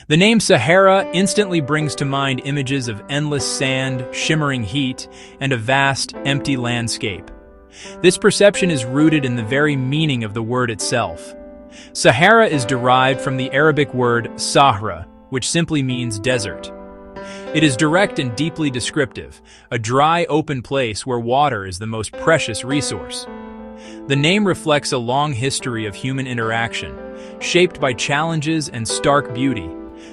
The name Sahara instantly brings to mind images of endless sand, shimmering heat, and a vast, empty landscape. This perception is rooted in the very meaning of the word itself. Sahara is derived from the Arabic word Sahra, which simply means desert. It is direct and deeply descriptive, a dry, open place where water is the most precious resource. The name reflects a long history of human interaction, shaped by challenges and stark beauty,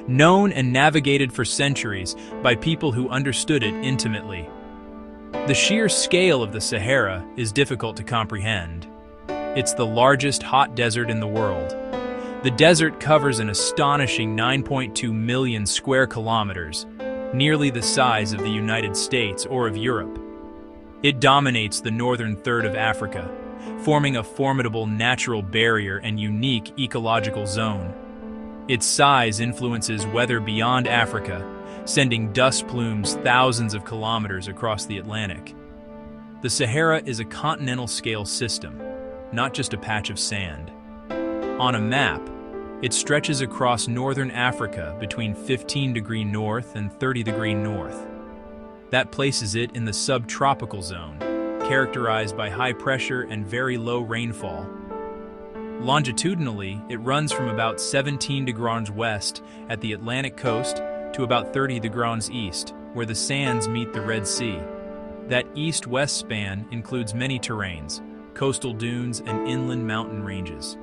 known and navigated for centuries by people who understood it intimately. The sheer scale of the Sahara is difficult to comprehend. It's the largest hot desert in the world. The desert covers an astonishing 9.2 million square kilometers, nearly the size of the United States or of Europe. It dominates the northern third of Africa, forming a formidable natural barrier and unique ecological zone. Its size influences weather beyond Africa, sending dust plumes thousands of kilometers across the Atlantic. The Sahara is a continental-scale system, not just a patch of sand. On a map, it stretches across northern Africa between 15° north and 30° north. That places it in the subtropical zone, characterized by high pressure and very low rainfall. Longitudinally, it runs from about 17 degrees west at the Atlantic coast to about 30 degrees east, where the sands meet the Red Sea. That east-west span includes many terrains, coastal dunes, and inland mountain ranges.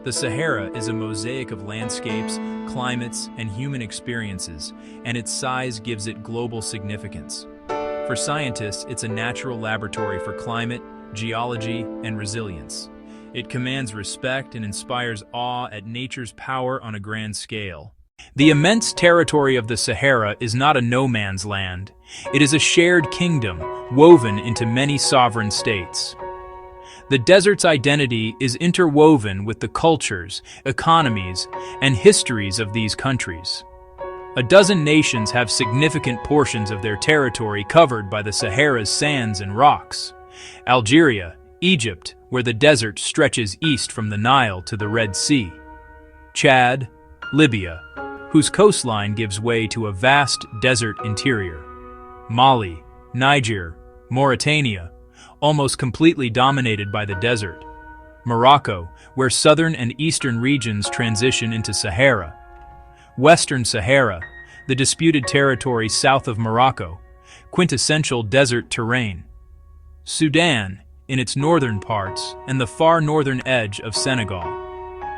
The Sahara is a mosaic of landscapes, climates, and human experiences, and its size gives it global significance. For scientists, it's a natural laboratory for climate, geology, and resilience. It commands respect and inspires awe at nature's power on a grand scale. The immense territory of the Sahara is not a no-man's land. It is a shared kingdom, woven into many sovereign states. The desert's identity is interwoven with the cultures, economies, and histories of these countries. A dozen nations have significant portions of their territory covered by the Sahara's sands and rocks. Algeria, Egypt, where the desert stretches east from the Nile to the Red Sea. Chad, Libya, whose coastline gives way to a vast desert interior. Mali, Niger, Mauritania, almost completely dominated by the desert. Morocco, where southern and eastern regions transition into Sahara. Western Sahara, the disputed territory south of Morocco, quintessential desert terrain. Sudan, in its northern parts, and the far northern edge of Senegal.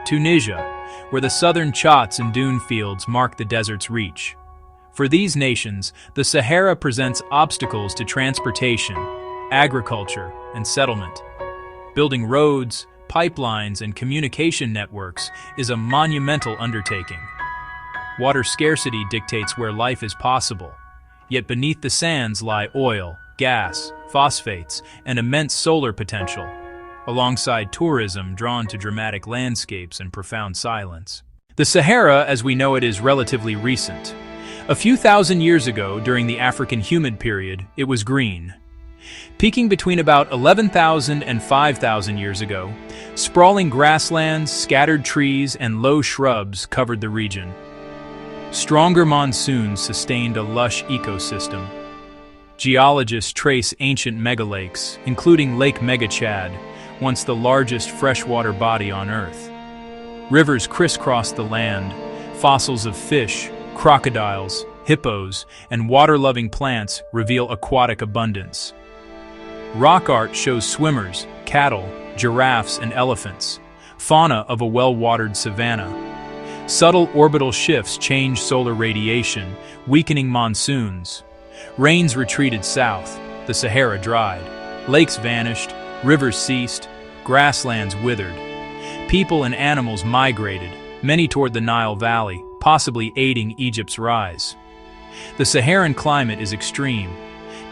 Tunisia, where the southern chats and dune fields mark the desert's reach. For these nations, the Sahara presents obstacles to transportation, agriculture, and settlement. Building roads, pipelines, and communication networks is a monumental undertaking. Water scarcity dictates where life is possible, yet beneath the sands lie oil, gas, phosphates, and immense solar potential, alongside tourism drawn to dramatic landscapes and profound silence. The Sahara, as we know it, is relatively recent. A few thousand years ago, during the African humid period, it was green. Peaking between about 11,000 and 5,000 years ago, sprawling grasslands, scattered trees, and low shrubs covered the region. Stronger monsoons sustained a lush ecosystem. Geologists trace ancient megalakes, including Lake Megachad, once the largest freshwater body on Earth. Rivers crisscross the land, fossils of fish, crocodiles, hippos, and water-loving plants reveal aquatic abundance. Rock art shows swimmers, cattle, giraffes, and elephants, fauna of a well-watered savanna. Subtle orbital shifts change solar radiation, weakening monsoons. Rains retreated south, the Sahara dried. Lakes vanished, rivers ceased, grasslands withered. People and animals migrated, many toward the Nile Valley, possibly aiding Egypt's rise. The Saharan climate is extreme.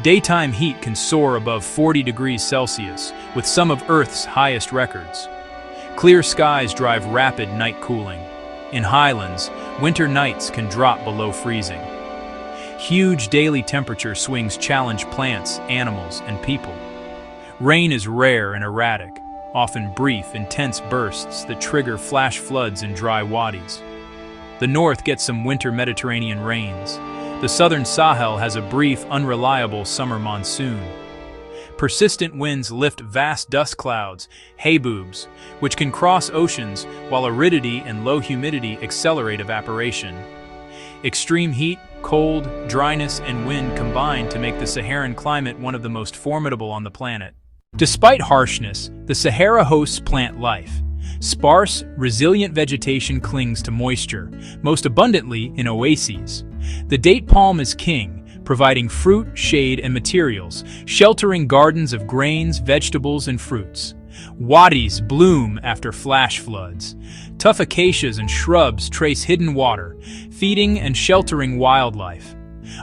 Daytime heat can soar above 40 degrees Celsius, with some of Earth's highest records. Clear skies drive rapid night cooling. In highlands, winter nights can drop below freezing. Huge daily temperature swings challenge plants, animals, and people. Rain is rare and erratic, often brief, intense bursts that trigger flash floods in dry wadis. The north gets some winter Mediterranean rains. The southern Sahel has a brief, unreliable summer monsoon. Persistent winds lift vast dust clouds, haboobs, which can cross oceans, while aridity and low humidity accelerate evaporation. Extreme heat, cold, dryness, and wind combine to make the Saharan climate one of the most formidable on the planet. Despite harshness, the Sahara hosts plant life. Sparse, resilient vegetation clings to moisture, most abundantly in oases. The date palm is king, providing fruit, shade, and materials, sheltering gardens of grains, vegetables, and fruits. Wadis bloom after flash floods. Tough acacias and shrubs trace hidden water, feeding and sheltering wildlife.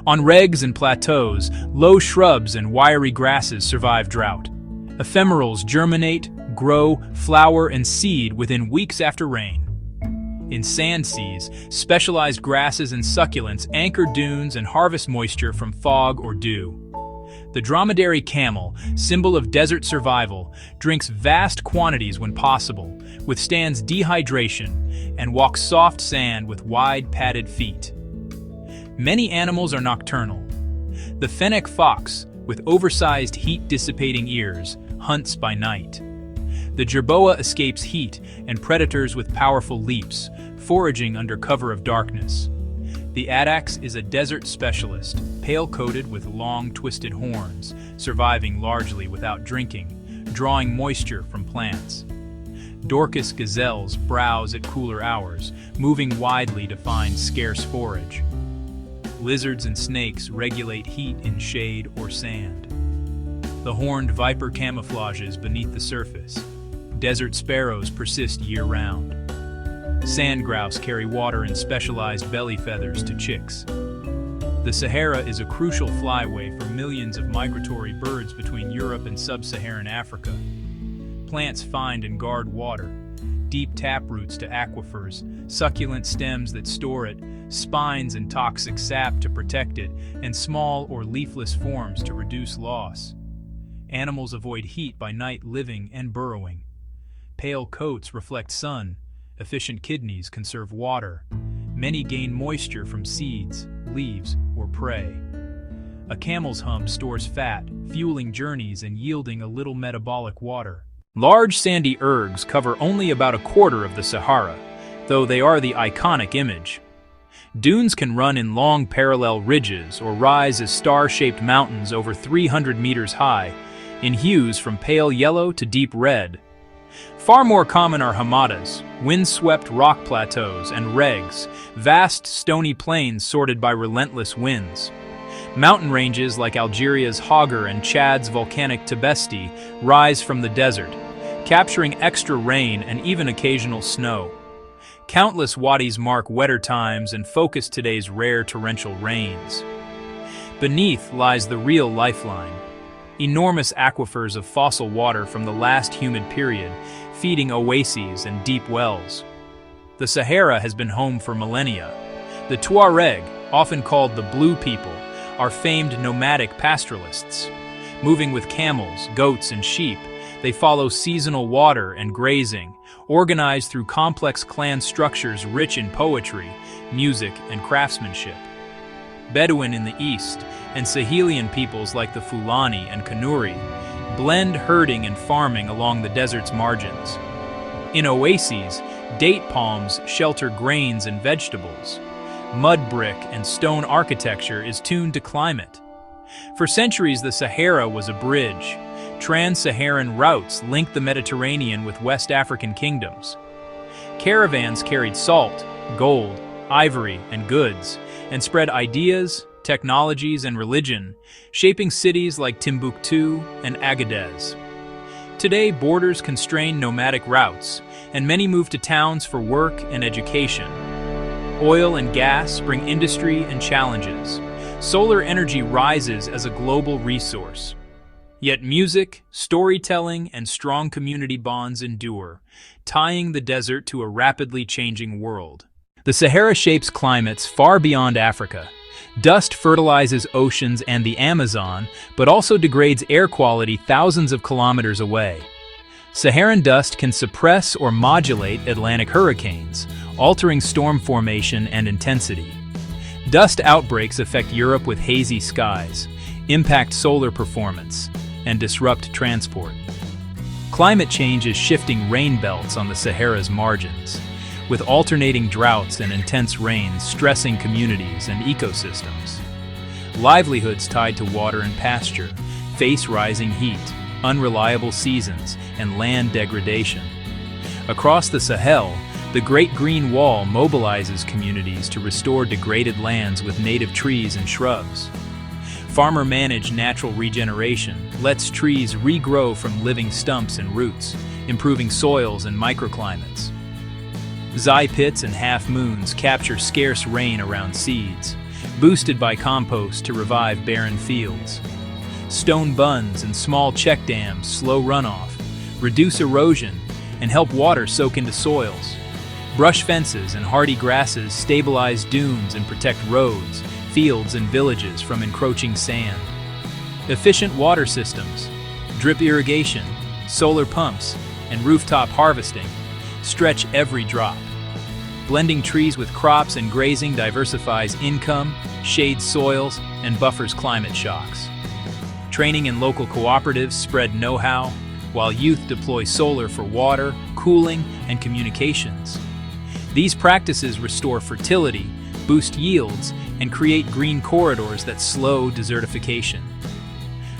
On regs and plateaus, low shrubs and wiry grasses survive drought. Ephemerals germinate, grow, flower, and seed within weeks after rain. In sand seas, specialized grasses and succulents anchor dunes and harvest moisture from fog or dew. The dromedary camel, symbol of desert survival, drinks vast quantities when possible, withstands dehydration, and walks soft sand with wide padded feet. Many animals are nocturnal. The fennec fox, with oversized heat-dissipating ears, hunts by night. The jerboa escapes heat and predators with powerful leaps, foraging under cover of darkness. The addax is a desert specialist, pale-coated with long, twisted horns, surviving largely without drinking, drawing moisture from plants. Dorcas gazelles browse at cooler hours, moving widely to find scarce forage. Lizards and snakes regulate heat in shade or sand. The horned viper camouflages beneath the surface. Desert sparrows persist year-round. Sand grouse carry water in specialized belly feathers to chicks. The Sahara is a crucial flyway for millions of migratory birds between Europe and sub-Saharan Africa. Plants find and guard water, deep taproots to aquifers, succulent stems that store it, spines and toxic sap to protect it, and small or leafless forms to reduce loss. Animals avoid heat by night living and burrowing. Pale coats reflect sun, efficient kidneys conserve water. Many gain moisture from seeds, leaves, or prey. A camel's hump stores fat, fueling journeys and yielding a little metabolic water. Large sandy ergs cover only about a quarter of the Sahara, though they are the iconic image. Dunes can run in long parallel ridges or rise as star-shaped mountains over 300 meters high, in hues from pale yellow to deep red. Far more common are hamadas, wind-swept rock plateaus, and regs, vast stony plains sorted by relentless winds. Mountain ranges like Algeria's Hoggar and Chad's volcanic Tibesti rise from the desert, capturing extra rain and even occasional snow. Countless wadis mark wetter times and focus today's rare torrential rains. Beneath lies the real lifeline. Enormous aquifers of fossil water from the last humid period, feeding oases and deep wells. The Sahara has been home for millennia. The Tuareg, often called the Blue People, are famed nomadic pastoralists. Moving with camels, goats, and sheep, they follow seasonal water and grazing, organized through complex clan structures rich in poetry, music, and craftsmanship. Bedouin in the east, and Sahelian peoples like the Fulani and Kanuri blend herding and farming along the desert's margins. In oases, date palms shelter grains and vegetables. Mud brick and stone architecture is tuned to climate. For centuries, the Sahara was a bridge. Trans-Saharan routes linked the Mediterranean with West African kingdoms. Caravans carried salt, gold, ivory, and goods, and spread ideas, technologies, and religion, shaping cities like Timbuktu and Agadez. Today, borders constrain nomadic routes, and many move to towns for work and education. Oil and gas bring industry and challenges. Solar energy rises as a global resource. Yet music, storytelling, and strong community bonds endure, tying the desert to a rapidly changing world. The Sahara shapes climates far beyond Africa. Dust fertilizes oceans and the Amazon, but also degrades air quality thousands of kilometers away. Saharan dust can suppress or modulate Atlantic hurricanes, altering storm formation and intensity. Dust outbreaks affect Europe with hazy skies, impact solar performance, and disrupt transport. Climate change is shifting rain belts on the Sahara's margins, with alternating droughts and intense rains stressing communities and ecosystems. Livelihoods tied to water and pasture face rising heat, unreliable seasons, and land degradation. Across the Sahel, the Great Green Wall mobilizes communities to restore degraded lands with native trees and shrubs. Farmer-managed natural regeneration lets trees regrow from living stumps and roots, improving soils and microclimates. Zai pits and half-moons capture scarce rain around seeds, boosted by compost to revive barren fields. Stone bunds and small check dams slow runoff, reduce erosion, and help water soak into soils. Brush fences and hardy grasses stabilize dunes and protect roads, fields, and villages from encroaching sand. Efficient water systems, drip irrigation, solar pumps, and rooftop harvesting stretch every drop. Blending trees with crops and grazing diversifies income, shades soils, and buffers climate shocks. Training in local cooperatives spread know-how, while youth deploy solar for water, cooling, and communications. These practices restore fertility, boost yields, and create green corridors that slow desertification.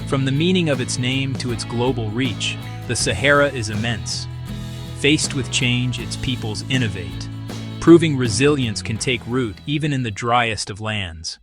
From the meaning of its name to its global reach, the Sahara is immense. Faced with change, its peoples innovate, proving resilience can take root even in the driest of lands.